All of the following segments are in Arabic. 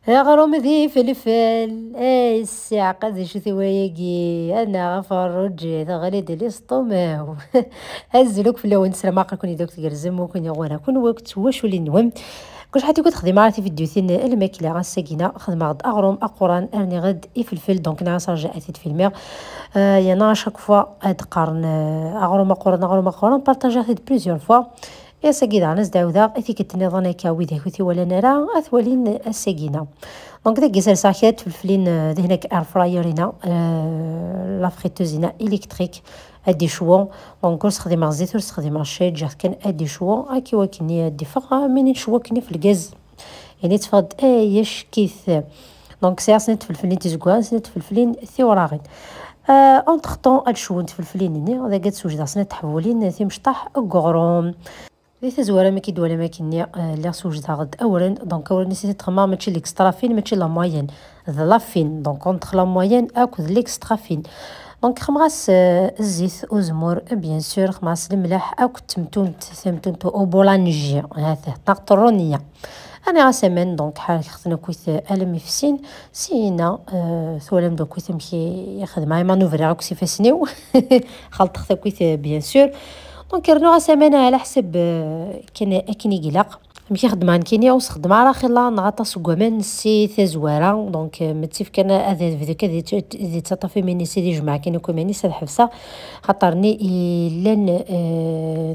يا غروم ذي فلفل اي الساعة قد شو ثواياكي انا غفرج تغريد الاسطماو هزلوك في اللون سلاماقا كوني دوك تقرزم وكوني غورا كون وقت واش ولي نوم كل حتى كنت خدمة عرفتي فيديو ثين الماكلة غنساكينا خدمة غد اغروم اقران ارني غد فلفل دونك ناس رجع اثيت في الماء يانا شاك فوا هاد قارن اغروم اقران بارطاجا هاد بليزيور فوا يا ساكيدا ناس داودا اثي كتني ظنا كاوي ذاك ولا نرى اثولين الساكينا دونك داك يسال ساكيات فلفلين هناك اير فرايرينا لا فريتوزينا الكتريك ادي شوون دونك نستخدم الزيت ونستخدم الشاي جات كان ادي شوون هاكي وكني ادي فقا من شوا كني في الغاز يعني تفض ايش كيث دونك سنت فلفلين تزكوان سنت فلفلين ثوراغين اونتر طون ادشون فلفلين هذا قد سوجد سنت تحولين ثي مشطح غروم ذي تزوره ما كيدولا ما كني لا سوجدها غد اولا دونك اولا نسيت تخمام ماشي ليكسترا فين ماشي لا موين ذا لا فين دونك اونتر لا موين اكو ليكسترا فين دونك خماس الزيت وزمور بيان سور خماس الملح اكو تمتونت او بولانجي هذا نقطرونيه انا غاسمن دونك حال خصنا كويت المي في السين سينا ثولم دو كويت مشي ياخذ معايا مانوفر راكو سيفاسنيو خلط خصا كويت بيان سور دونك رنو غاسمانة على حسب كان يقلق مشي خدمان كينيا وخدم على خلا نغطى سكومان سي ثزواره دونك متسيف كان هذا فيديو كذا تطفي مني سيدي جماعه كاين كوماني سد حفصه خاطرني لان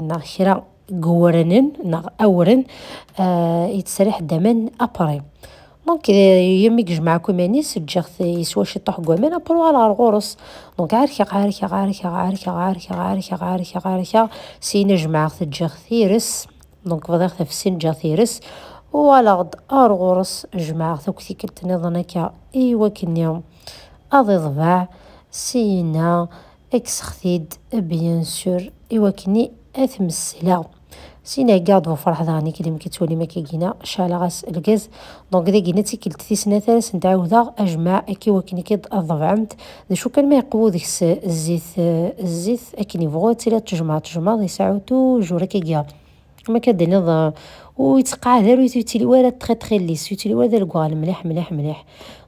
ناخيرا قورنن ناغ اورن يتسرح دمان ابري دونك يمي جمع كوماني سجخت يسوى شي طح كومان ابرو على الغرس دونك عاركه سينا جمع تجخ ثيرس دونك فضاخ في سنجا ثيرس وعلى غد ارغرس جمع ثوكتي كلت نظنك ايوا كنيوم اضي ضبع سينا اكس خثيد بيان سور ايوا كني اثمسلا سينا قاعد وفرح ذاني كلي مكي تولي ما كيجينا شال غاس الغاز دونك دا كينا تيكلت ثيسنا ثلاث نتعاودا اجمع اكي وكني كي ضفعمت شو كان ما يقوى ديك الزيت اكني بغوت تلا تجمع دي ساعتو جورا كيجا ما كدير ويتقع دار ويتيلي ولا تري ليس يتيلي ولا الكوال مليح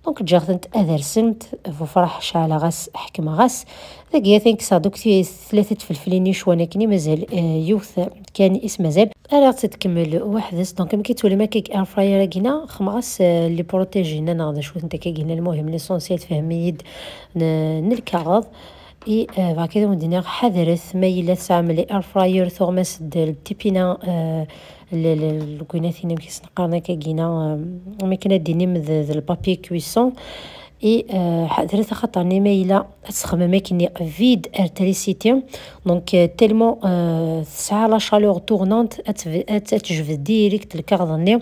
دونك جاغتنت اذرسنت فرح شعل غاس حكمه غاس داكيا ثانك صادوك ثلاثه فلفلين يشوانا كني مازال يوث كان اسم مازال انا تتكمل وحدس دونك ملي كتولي ما كيك اير فراير كينا خماس لي بروتيجينا ناض شويه نتا كاين المهم ليسونسيال تفهميد نلكاغض اي كذا ودينا حذرت مايله تعمل اير فراير ثم سد التيبينا الكويناتينا كيس نقارنا كاكينا ما كنا ديني من البابي كويسون اي حضرت خاطرني مايله تسخمم كني فيد الكتريسيتي دونك تيلمون ساعه لا شالور تورنونت تجبد ديريكت الكارضني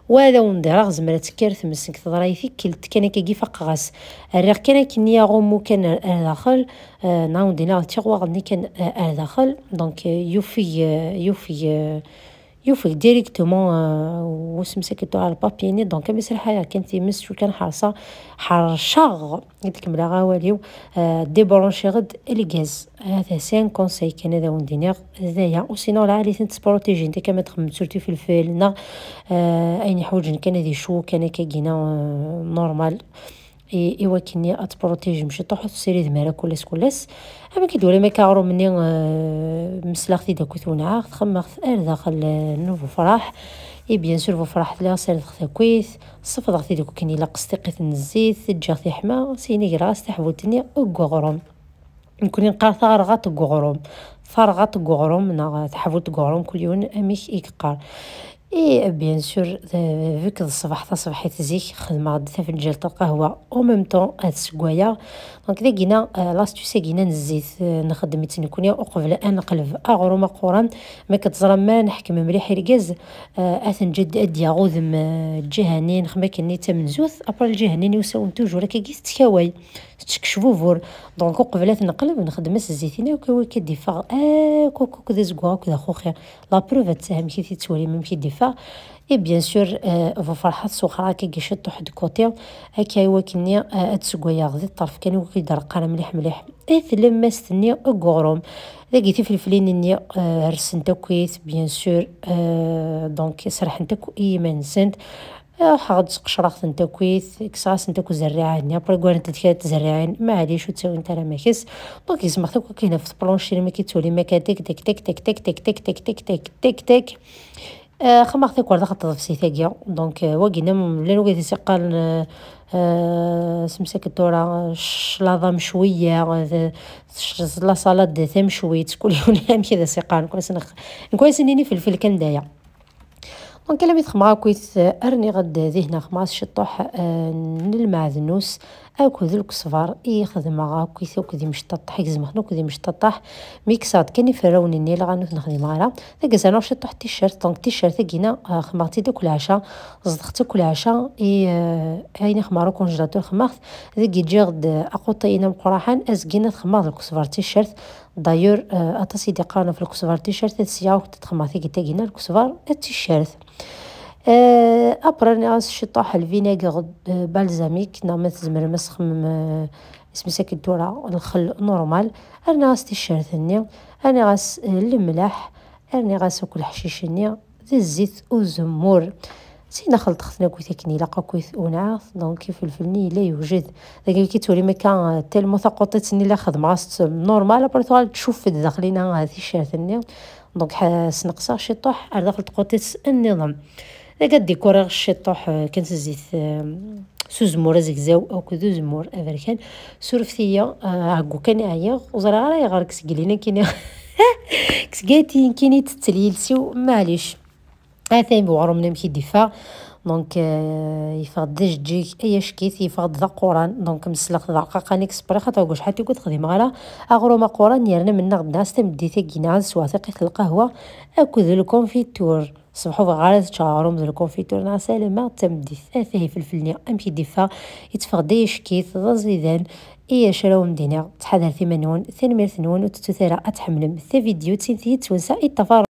وهذا وندير زمرت كارث مسك تضرايثي كلت كان كي فق غاس الريق كان كني غومو كان داخل ناو دينا تيغوا غني كان داخل دونك يوفي ديريكتومون وسمسكتو على البابيني دونك مسر حاجه كانت يمس شو كان حرشاغ نكمل غاوليو ديبرونشي غد الغاز هذا سان كونساي كان هذا وندينيغ هذايا وسينو لا علي تبروتيجي انت كما تخمم سورتو في الفيلنا اين حوج كان هذه شو كان كاينا نورمال ايوا كني اتبروتيجي مشي طوح سيري دمارة كلس اما كيدولي ما كاغرو مني مسلاختي داك ثونعا خمخت داخل نوفو فرح اي بيان سور فو فرح لا سير دخل كويس صف ضغطي داك كني لا قسطيقيت الزيت جاثي حما سيني راس تحوتني غوغروم نكون نقاطع رغات غوغروم فرغات غوغروم نا تحوت غوغروم كل يوم اميك يقار اي بيان سور فيك الصباح صباحيت زيك خدمه غدا فنجان القهوه او ميم طون هاد السكوايا دونك داكينا لاستيوس كينا نزيت نخدم تنكونيا وقبل ان نقلب اغروم قران ما كتزرم ما نحكم مليح الغاز اثنجد اديا غوذم الجهنين خما كني تمنزوث ابر الجهنين يساون توجور كيس تكاوي تكشفوفور دونك قبل نقلب نخدم الزيتينا وكوا كديفا كوكو كذا زكوا كذا خوخي لا بروف تساهم كي تولي ممكن ديفا اي بيان سور فو فرحات سخرا كي شطو حد كوتي هكا هو كني اتسكويا غدي الطرف كان هو كيدرق انا مليح اي لما استني غوروم لقيتي فلفلين ني رسنت كويس بيان سور دونك سرحنت اي منسنت حغد قشرة نتا كويت كساس نتا كو زرعان ابري كوان نتا تزرعين معليش وتساوي نتا راه ماكس دونك يسمح تاكو كاينه في البلونشي ما كيتولي ما كتك تك تك تك تك تك تك تك تك تك تك تك خمرتي كوردا خطط في سيتاكيا دونك واقينا لانو قاعد يسقال سمسك الدورة شلاضة مشوية لا صالاد ثم شويت كل يوم كذا سيقان كويس انني فلفل كندايا دونك الا ميتخمغا كويس ارني غد ذهنا خماس شطوح المعذنوس اكو ذو الكسفار يخدمها كويس وكذي مشطح يزمخنو كذي مشطح ميكسات كاني فراون النيل غانوث نخدم على ذاك انا شطح تيشيرت دونك تيشيرت كينا خمارتي داك العشاء صدقت كل عشاء هايني خمارو كونجيلاتور خماخ ذاك يجي غد اقوطينا مقراحان ازكينا خمار الكسفار تيشيرت دايور اتصي دقانا في الكسفار تيشيرت سياو تتخماثي كينا الكسفار التيشيرت ابرا ناس شطاح الفينيغر بالزاميك نعمل زمر مسخم اسمي ساك الدورة الخل نورمال انا غاس تيشيرت ثاني انا غاس الملح انا غاس كل حشيش ذي الزيت والزمور سينا خلط خصنا كويس كني لاقا كويس ونعاث دونك كيف الفلني لا يوجد داك كي تولي مكان تال مثقطتني لا خدمه نورمال ابرا تشوف في داخلنا هذه الشيرتني دونك سنقصا شطوح على داخل تقوتيت النظام ذاك الديكور الشطوح كانت زيت سوزمور زكزاو او كذو زمور افريكان سورفتيه عقو كان عيا وزرا راه غير كسقلينا كاين كسقاتي كايني تتليلسيو معليش هاثين بوعرمنا مكي دفاع دونك يفقد دجيج اي شكيت يفقد ذا قران دونك مسلخ ذا قاقاني كسبري خاطر واش حتى كنت خديم غالا اغرو ما قران يرنا من نغد ناس تمديتي كينا سواثقي القهوه اكو ذو الكونفيتور صبحو غالا تشارم ذو الكونفيتور ناس سالمه تمديت اثيه في الفلنيا امكي دفاع يتفقد اي شكيت ذا زيدان ايه شراو مدينة تحضر ثمانون ثانمير ثنون وتتثرى اتحملم ثا فيديو تسنثي تونسا التفارق